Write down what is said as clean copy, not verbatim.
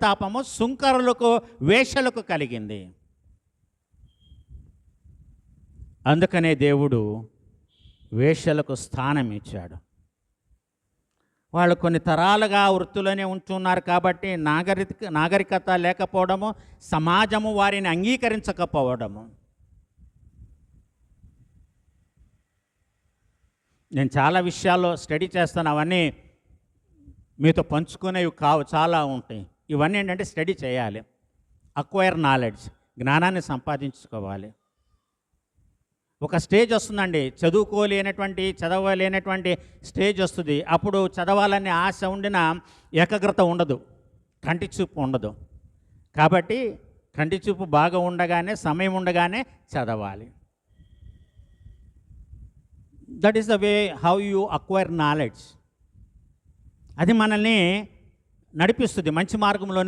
మనస్తాపము సుంకరులకు వేశ్యలకు కలిగింది. అందుకనే దేవుడు వేశ్యలకు స్థానం ఇచ్చాడు. వాళ్ళు కొన్ని తరాలుగా వృత్తిలోనే ఉంటున్నారు కాబట్టి నాగరికత లేకపోవడము, సమాజము వారిని అంగీకరించకపోవడము. నేను చాలా విషయాల్లో స్టడీ చేస్తాను, అవన్నీ మీతో పంచుకునేవి కావు, చాలా ఉంటాయి. ఇవన్నీ ఏంటంటే స్టడీ చేయాలి, అక్వైర్ నాలెడ్జ్, జ్ఞానాన్ని సంపాదించుకోవాలి. ఒక స్టేజ్ వస్తుందండి, చదవలేనటువంటి స్టేజ్ వస్తుంది. అప్పుడు చదవాలని ఆశ ఉండిన ఏకాగ్రత ఉండదు, కంటి చూపు ఉండదు. కాబట్టి కంటి చూపు బాగా ఉండగానే, సమయం ఉండగానే చదవాలి. That is the way how you acquire knowledge. అది మనల్ని నడిపిస్తుంది మంచి మార్గంలోని